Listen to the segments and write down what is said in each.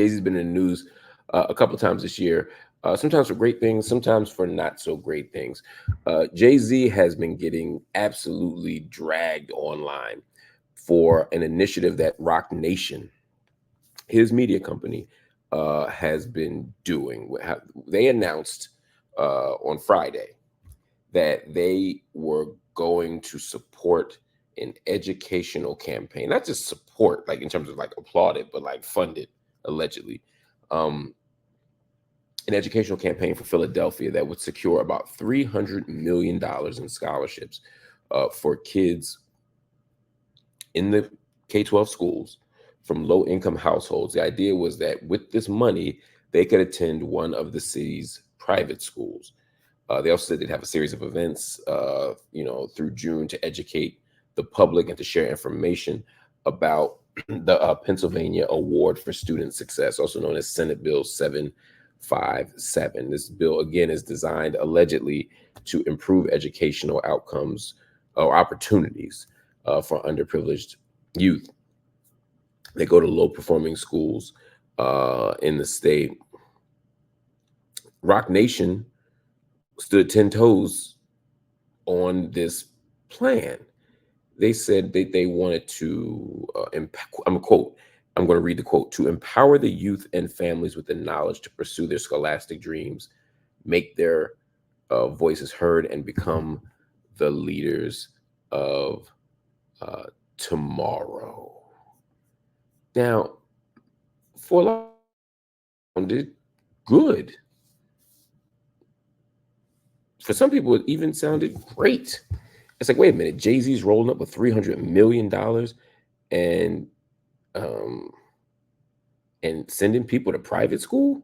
Jay-Z's been in the news a couple of times this year, sometimes for great things, sometimes for not so great things. Jay-Z has been getting absolutely dragged online for an initiative that Roc Nation, his media company, has been doing. They announced on Friday that they were going to support an educational campaign, not just support, like in terms of like applaud it, but like fund it, allegedly. Um, an educational campaign for Philadelphia that would secure about $300 million in scholarships for kids in the K-12 schools from low-income households. The idea was that with this money, they could attend one of the city's private schools. They also said they'd have a series of events, through June to educate the public and to share information about the Pennsylvania Award for Student Success, also known as Senate Bill 757. This bill, again, is designed allegedly to improve educational outcomes or opportunities for underprivileged youth. They go to low-performing schools in the state. Roc Nation stood 10 toes on this plan. They said that they wanted to, I'm going to read the quote, to empower the youth and families with the knowledge to pursue their scholastic dreams, make their voices heard, and become the leaders of tomorrow. Now, for a lot, it good. For some people, it even sounded great. It's like, wait a minute, Jay-Z's rolling up with $300 million and sending people to private school?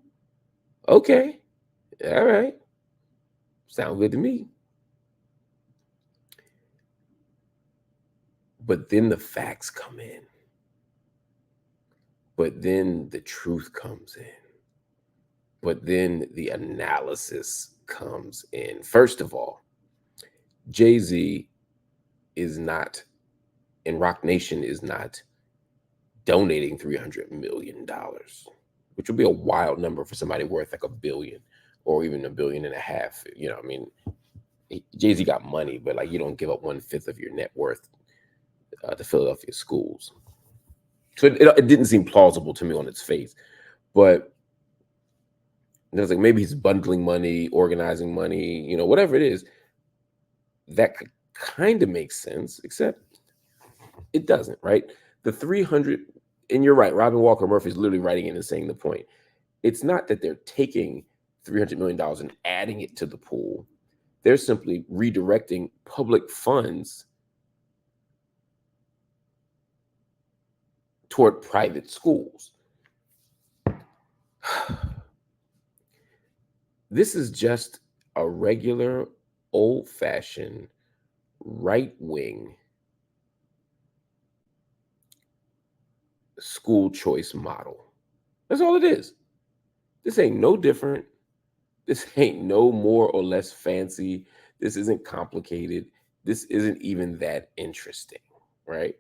Okay. All right. Sound good to me. But then the facts come in. But then the truth comes in. But then the analysis comes in. First of all, Jay-Z is not, and Roc Nation is not donating $300 million, which would be a wild number for somebody worth like $1 billion or even $1.5 billion. I mean, Jay-Z got money, but like you don't give up 1/5 of your net worth to Philadelphia schools. So it didn't seem plausible to me on its face, but it was like maybe he's bundling money, organizing money, whatever it is. That could kind of make sense, except it doesn't, right? The 300, and you're right, Robin Walker Murphy is literally writing in and saying the point. It's not that they're taking $300 million and adding it to the pool. They're simply redirecting public funds toward private schools. This is just a regular, old-fashioned, right-wing school choice model. That's all it is. This ain't no different. This ain't no more or less fancy. This isn't complicated. This isn't even that interesting, right?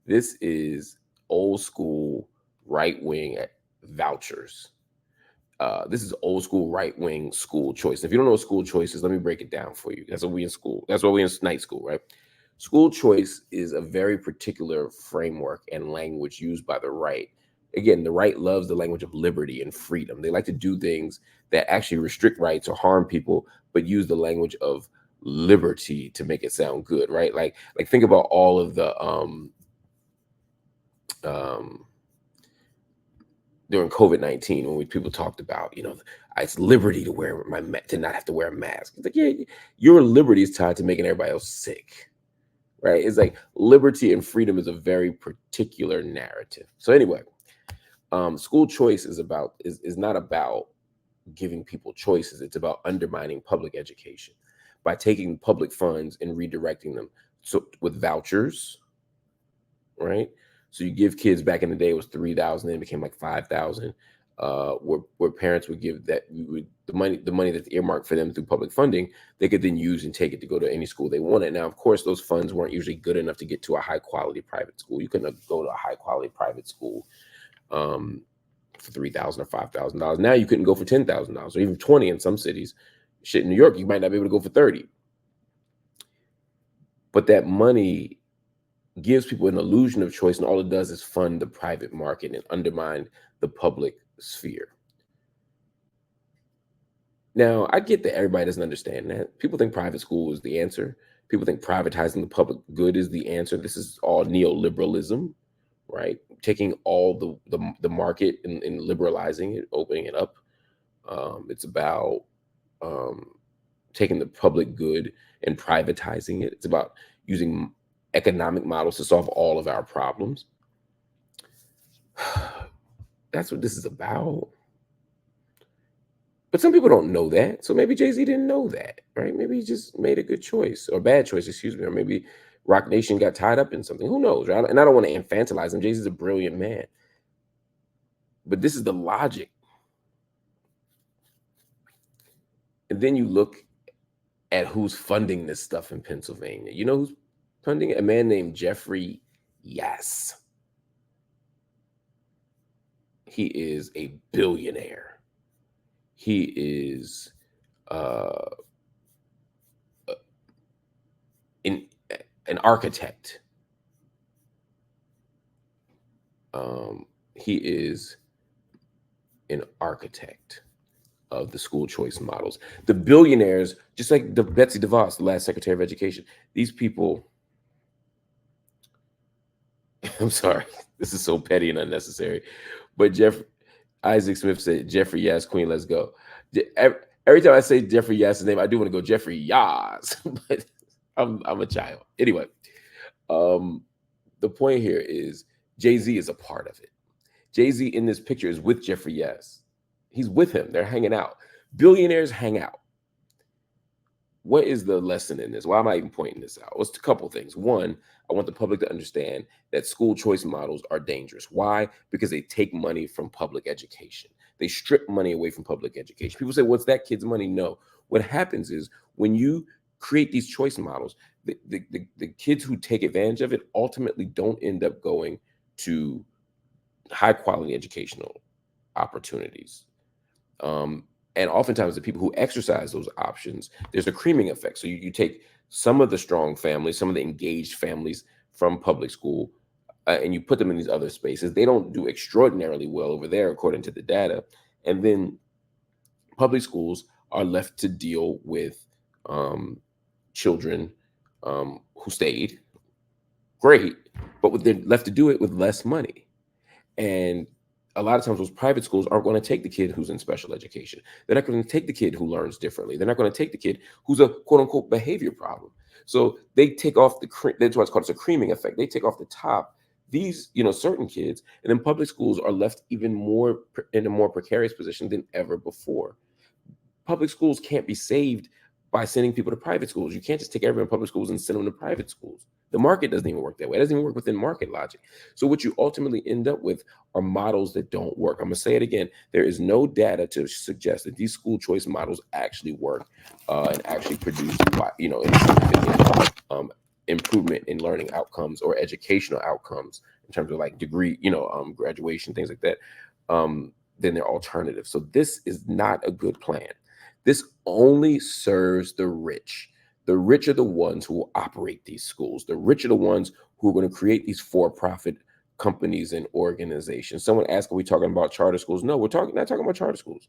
This is old school right-wing vouchers. This is old school right-wing school choice. If you don't know what school choice is, let me break it down for you. That's what we in school. That's what we in night school, right? School choice is a very particular framework and language used by the right. Again, the right loves the language of liberty and freedom. They like to do things that actually restrict rights or harm people, but use the language of liberty to make it sound good, right? Like think about all of the during COVID-19 when people talked about, it's liberty to not have to wear a mask. It's like, yeah, your liberty is tied to making everybody else sick, right? It's like liberty and freedom is a very particular narrative. So anyway, school choice is not about giving people choices. It's about undermining public education by taking public funds and redirecting them. So with vouchers, right? So you give kids, back in the day it was 3,000, then it became like 5,000, where parents would give that, the money that's earmarked for them through public funding, they could then use and take it to go to any school they wanted. Now, of course, those funds weren't usually good enough to get to a high quality private school. You couldn't go to a high quality private school for $3,000 or $5,000. Now you couldn't go for $10,000 or even 20 in some cities. Shit, in New York, you might not be able to go for 30. But that money gives people an illusion of choice, and all it does is fund the private market and undermine the public sphere. Now, I get that everybody doesn't understand that. People think private school is the answer. People think privatizing the public good is the answer. This is all neoliberalism, right? Taking all the market and liberalizing it, opening it up. It's about taking the public good and privatizing it. It's about using economic models to solve all of our problems. That's what this is about. But some people don't know that. So maybe Jay-Z didn't know that, right? Maybe he just made a good choice or bad choice, excuse me. Or maybe Roc Nation got tied up in something. Who knows, right? And I don't want to infantilize him. Jay-Z's a brilliant man. But this is the logic. And then you look at who's funding this stuff in Pennsylvania. You know who's funding it? A man named Jeffrey Yass. He is a billionaire. He is an architect. He is an architect of the school choice models. The billionaires, just like Betsy DeVos, the last Secretary of Education, these people, I'm sorry, this is so petty and unnecessary, but Isaac Smith said, Jeffrey Yass, Queen, let's go. Every time I say Jeffrey Yass's name, I do want to go Jeffrey Yass, but I'm a child. Anyway, the point here is Jay-Z is a part of it. Jay-Z in this picture is with Jeffrey Yass. He's with him. They're hanging out. Billionaires hang out. What is the lesson in this? Why am I even pointing this out? Well, it's a couple things. One, I want the public to understand that school choice models are dangerous. Why? Because they take money from public education. They strip money away from public education. People say, what's that kid's money? No. What happens is when you create these choice models, the kids who take advantage of it ultimately don't end up going to high quality educational opportunities. And oftentimes the people who exercise those options, there's a creaming effect. So you take some of the strong families, some of the engaged families from public school, and you put them in these other spaces. They don't do extraordinarily well over there, according to the data. And then public schools are left to deal with children who stayed. Great, but they're left to do it with less money. And a lot of times those private schools aren't going to take the kid who's in special education. They're not going to take the kid who learns differently. They're not going to take the kid who's a quote unquote behavior problem. So they take off that's why it's called, it's a creaming effect. They take off the top these, certain kids, and then public schools are left even more in a more precarious position than ever before. Public schools can't be saved by sending people to private schools. You can't just take everyone in public schools and send them to private schools. The market doesn't even work that way. It doesn't even work within market logic. So what you ultimately end up with are models that don't work. I'm going to say it again. There is no data to suggest that these school choice models actually work and actually produce, any significant improvement in learning outcomes or educational outcomes in terms of like degree, graduation, things like that. Then they're alternatives. So this is not a good plan. This only serves the rich. The rich are the ones who will operate these schools. The rich are the ones who are going to create these for-profit companies and organizations. Someone asked, are we talking about charter schools? No, we're not talking about charter schools.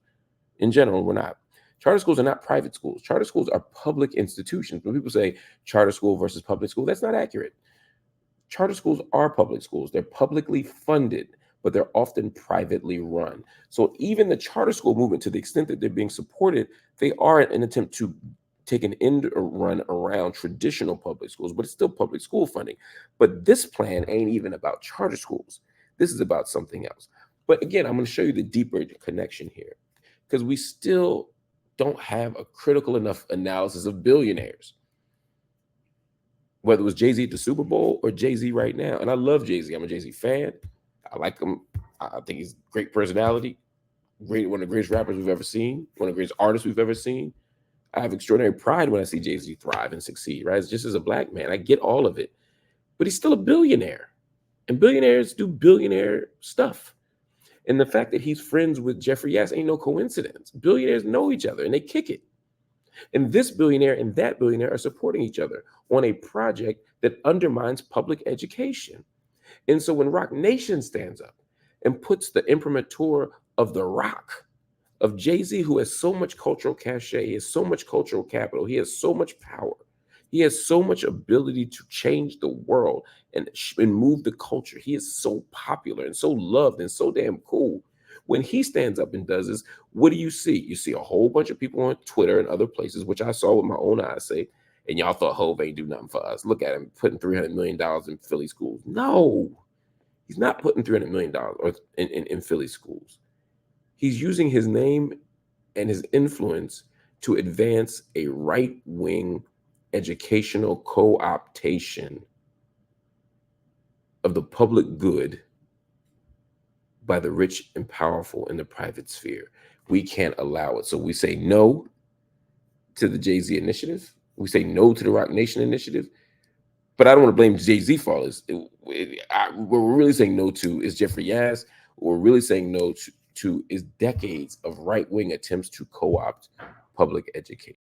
In general, we're not. Charter schools are not private schools. Charter schools are public institutions. When people say charter school versus public school, that's not accurate. Charter schools are public schools. They're publicly funded, but they're often privately run. So even the charter school movement, to the extent that they're being supported, they are an attempt to take an end run around traditional public schools, but it's still public school funding. But this plan ain't even about charter schools. This is about something else. But again, I'm going to show you the deeper connection here, because we still don't have a critical enough analysis of billionaires, whether it was Jay-Z at the Super Bowl or Jay-Z right now. And I love Jay-Z. I'm a Jay-Z fan. I like him. I think he's a great personality, one of the greatest rappers we've ever seen, one of the greatest artists we've ever seen. I have extraordinary pride when I see Jay-Z thrive and succeed, right? It's just as a black man, I get all of it. But he's still a billionaire. And billionaires do billionaire stuff. And the fact that he's friends with Jeffrey Yass ain't no coincidence. Billionaires know each other and they kick it. And this billionaire and that billionaire are supporting each other on a project that undermines public education. And so when Roc Nation stands up and puts the imprimatur of the Rock, of Jay-Z, who has so much cultural cachet, he has so much cultural capital, he has so much power, he has so much ability to change the world and move the culture. He is so popular and so loved and so damn cool. When he stands up and does this, what do you see? You see a whole bunch of people on Twitter and other places, which I saw with my own eyes, say, and y'all thought Hove ain't do nothing for us. Look at him putting $300 million in Philly schools. No, he's not putting $300 million in Philly schools. He's using his name and his influence to advance a right-wing educational co-optation of the public good by the rich and powerful in the private sphere. We can't allow it. So we say no to the Jay-Z initiative. We say no to the Roc Nation initiative. But I don't want to blame Jay-Z for all this. What we're really saying no to is Jeffrey Yass. What we're really saying no to is decades of right-wing attempts to co-opt public education.